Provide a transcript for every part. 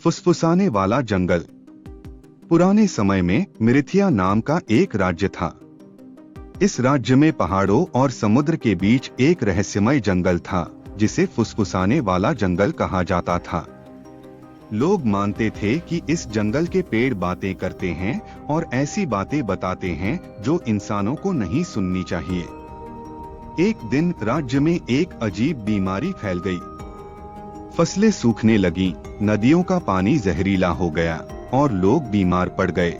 फुसफुसाने वाला जंगल। पुराने समय में मिरिथिया नाम का एक राज्य था। इस राज्य में पहाड़ों और समुद्र के बीच एक रहस्यमय जंगल था जिसे फुसफुसाने वाला जंगल कहा जाता था। लोग मानते थे कि इस जंगल के पेड़ बातें करते हैं और ऐसी बातें बताते हैं जो इंसानों को नहीं सुननी चाहिए। एक दिन राज्य में एक अजीब बीमारी फैल गई। फसलें सूखने लगीं, नदियों का पानी जहरीला हो गया और लोग बीमार पड़ गए।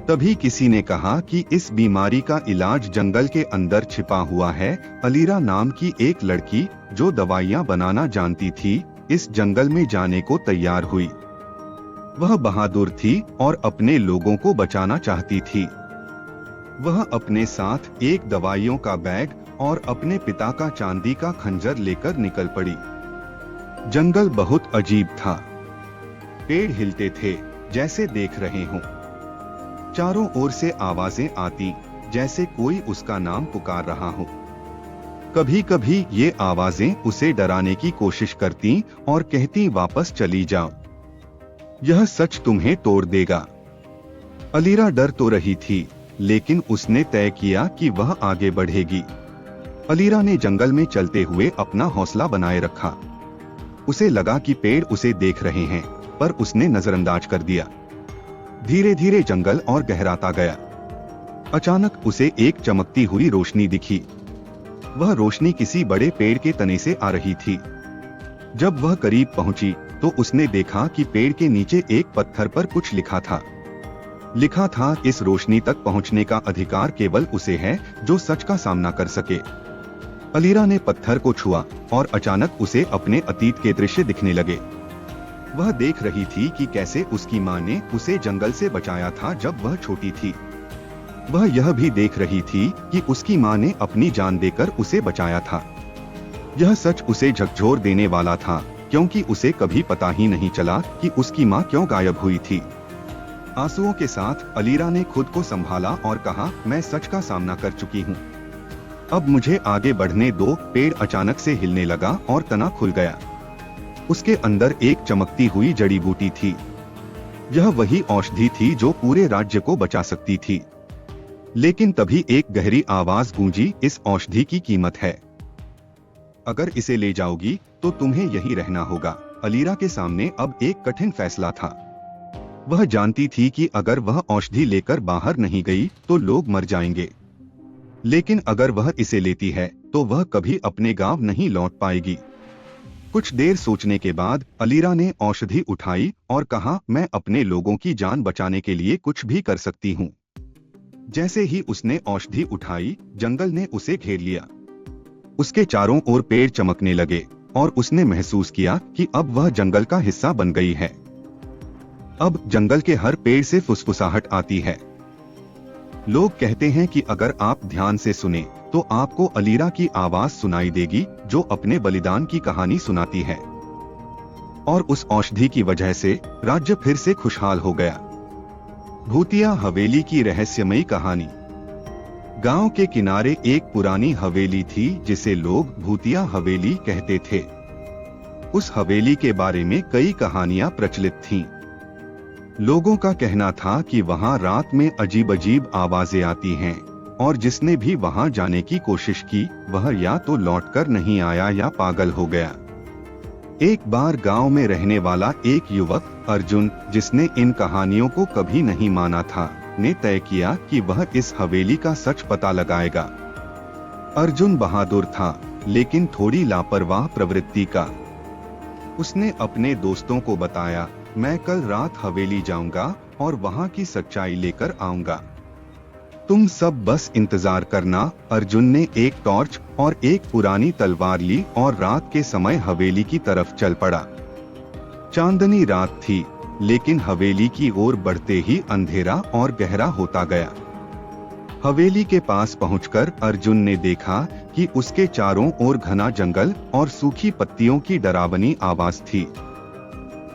तभी किसी ने कहा कि इस बीमारी का इलाज जंगल के अंदर छिपा हुआ है। अलीरा नाम की एक लड़की जो दवाइयां बनाना जानती थी, इस जंगल में जाने को तैयार हुई। वह बहादुर थी और अपने लोगों को बचाना चाहती थी। वह अपने साथ एक दवाइयों का बैग और अपने पिता का चांदी का खंजर लेकर निकल पड़ी। जंगल बहुत अजीब था। पेड़ हिलते थे जैसे देख रहे हों। चारों ओर से आवाजें आती जैसे कोई उसका नाम पुकार रहा हो। कभी कभी ये आवाजें उसे डराने की कोशिश करती और कहती वापस चली जाओ, यह सच तुम्हें तोड़ देगा। अलीरा डर तो रही थी, लेकिन उसने तय किया कि वह आगे बढ़ेगी। अलीरा ने जंगल में चलते हुए अपना हौसला बनाए रखा। उसे लगा कि पेड़ उसे देख रहे हैं, पर उसने नजरअंदाज कर दिया। धीरे धीरे जंगल और गहराता गया। अचानक उसे एक चमकती हुई रोशनी दिखी। वह रोशनी किसी बड़े पेड़ के तने से आ रही थी। जब वह करीब पहुंची तो उसने देखा कि पेड़ के नीचे एक पत्थर पर कुछ लिखा था। लिखा था, इस रोशनी तक पहुंचने का अधिकार केवल उसे है जो सच का सामना कर सके। अलीरा ने पत्थर को छुआ और अचानक उसे अपने अतीत के दृश्य दिखने लगे। वह देख रही थी कि कैसे उसकी मां ने उसे जंगल से बचाया था जब वह छोटी थी। वह यह भी देख रही थी कि उसकी मां ने अपनी जान देकर उसे बचाया था। यह सच उसे झकझोर देने वाला था, क्योंकि उसे कभी पता ही नहीं चला कि उसकी मां क्यों गायब हुई थी। आंसुओं के साथ अलीरा ने खुद को संभाला और कहा, मैं सच का सामना कर चुकी हूँ, अब मुझे आगे बढ़ने दो। पेड़ अचानक से हिलने लगा और तना खुल गया। उसके अंदर एक चमकती हुई जड़ी बूटी थी। यह वही औषधि थी जो पूरे राज्य को बचा सकती थी। लेकिन तभी एक गहरी आवाज गूंजी, इस औषधि की कीमत है। अगर इसे ले जाओगी तो तुम्हें यहीं रहना होगा। अलीरा के सामने अब एक कठिन फैसला था। वह जानती थी कि अगर वह औषधि लेकर बाहर नहीं गई तो लोग मर जाएंगे, लेकिन अगर वह इसे लेती है तो वह कभी अपने गांव नहीं लौट पाएगी। कुछ देर सोचने के बाद अलीरा ने औषधि उठाई और कहा, मैं अपने लोगों की जान बचाने के लिए कुछ भी कर सकती हूँ। जैसे ही उसने औषधि उठाई, जंगल ने उसे घेर लिया। उसके चारों ओर पेड़ चमकने लगे और उसने महसूस किया कि अब वह जंगल का हिस्सा बन गई है। अब जंगल के हर पेड़ से फुसफुसाहट आती है। लोग कहते हैं कि अगर आप ध्यान से सुने तो आपको अलीरा की आवाज सुनाई देगी जो अपने बलिदान की कहानी सुनाती है। और उस औषधि की वजह से राज्य फिर से खुशहाल हो गया। भूतिया हवेली की रहस्यमयी कहानी। गांव के किनारे एक पुरानी हवेली थी जिसे लोग भूतिया हवेली कहते थे। उस हवेली के बारे में कई कहानियां प्रचलित थीं। लोगों का कहना था कि वहां रात में अजीब अजीब आवाजें आती हैं और जिसने भी वहां जाने की कोशिश की वह या तो लौटकर नहीं आया या पागल हो गया। एक बार गांव में रहने वाला एक युवक अर्जुन, जिसने इन कहानियों को कभी नहीं माना था, ने तय किया कि वह इस हवेली का सच पता लगाएगा। अर्जुन बहादुर था, लेकिन थोड़ी लापरवाह प्रवृत्ति का। उसने अपने दोस्तों को बताया, मैं कल रात हवेली जाऊंगा और वहां की सच्चाई लेकर आऊंगा। तुम सब बस इंतजार करना। अर्जुन ने एक टॉर्च और एक पुरानी तलवार ली और रात के समय हवेली की तरफ चल पड़ा। चांदनी रात थी, लेकिन हवेली की ओर बढ़ते ही अंधेरा और गहरा होता गया। हवेली के पास पहुंचकर अर्जुन ने देखा कि उसके चारों ओर घना जंगल और सूखी पत्तियों की डरावनी आवाज थी।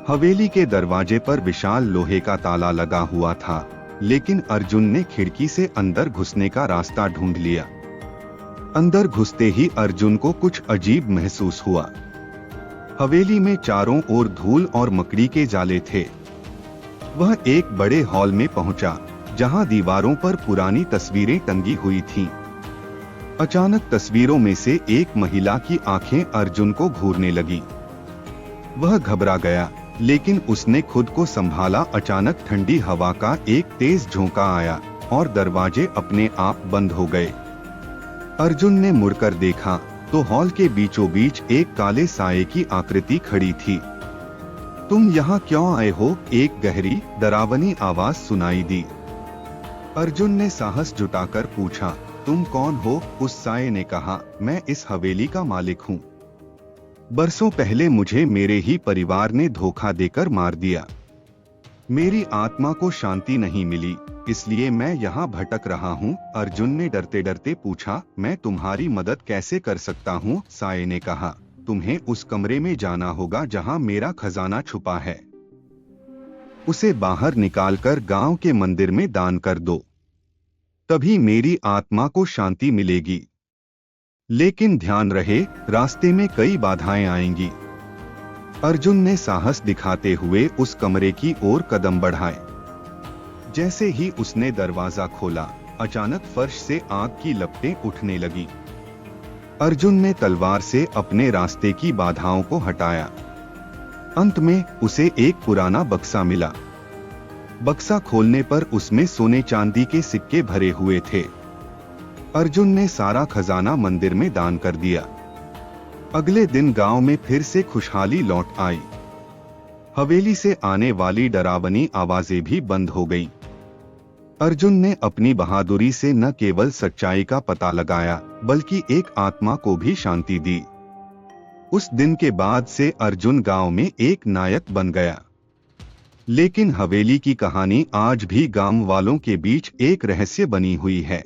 हवेली के दरवाजे पर विशाल लोहे का ताला लगा हुआ था, लेकिन अर्जुन ने खिड़की से अंदर घुसने का रास्ता ढूंढ लिया। अंदर घुसते ही अर्जुन को कुछ अजीब महसूस हुआ। हवेली में चारों ओर धूल और मकड़ी के जाले थे। वह एक बड़े हॉल में पहुंचा, जहां दीवारों पर पुरानी तस्वीरें टंगी हुई थीं। अचानक तस्वीरों में से एक महिला की आंखें अर्जुन को घूरने लगी। वह घबरा गया, लेकिन उसने खुद को संभाला। अचानक ठंडी हवा का एक तेज झोंका आया और दरवाजे अपने आप बंद हो गए। अर्जुन ने मुड़कर देखा तो हॉल के बीचों बीच एक काले साये की आकृति खड़ी थी। तुम यहाँ क्यों आए हो? एक गहरी, डरावनी आवाज सुनाई दी। अर्जुन ने साहस जुटाकर पूछा, तुम कौन हो? उस साये ने कहा, मैं इस हवेली का मालिक हूँ। बरसों पहले मुझे मेरे ही परिवार ने धोखा देकर मार दिया। मेरी आत्मा को शांति नहीं मिली, इसलिए मैं यहाँ भटक रहा हूँ। अर्जुन ने डरते डरते पूछा, मैं तुम्हारी मदद कैसे कर सकता हूँ? साये ने कहा, तुम्हें उस कमरे में जाना होगा जहाँ मेरा खजाना छुपा है। उसे बाहर निकालकर गांव के मंदिर में दान कर दो, तभी मेरी आत्मा को शांति मिलेगी। लेकिन ध्यान रहे, रास्ते में कई बाधाएं आएंगी। अर्जुन ने साहस दिखाते हुए उस कमरे की ओर कदम बढ़ाए। जैसे ही उसने दरवाजा खोला, अचानक फर्श से आग की लपटें उठने लगी। अर्जुन ने तलवार से अपने रास्ते की बाधाओं को हटाया। अंत में उसे एक पुराना बक्सा मिला। बक्सा खोलने पर उसमें सोने चांदी के सिक्के भरे हुए थे। अर्जुन ने सारा खजाना मंदिर में दान कर दिया। अगले दिन गांव में फिर से खुशहाली लौट आई। हवेली से आने वाली डरावनी आवाजें भी बंद हो गईं। अर्जुन ने अपनी बहादुरी से न केवल सच्चाई का पता लगाया, बल्कि एक आत्मा को भी शांति दी। उस दिन के बाद से अर्जुन गांव में एक नायक बन गया। लेकिन हवेली की कहानी आज भी गांव वालों के बीच एक रहस्य बनी हुई है।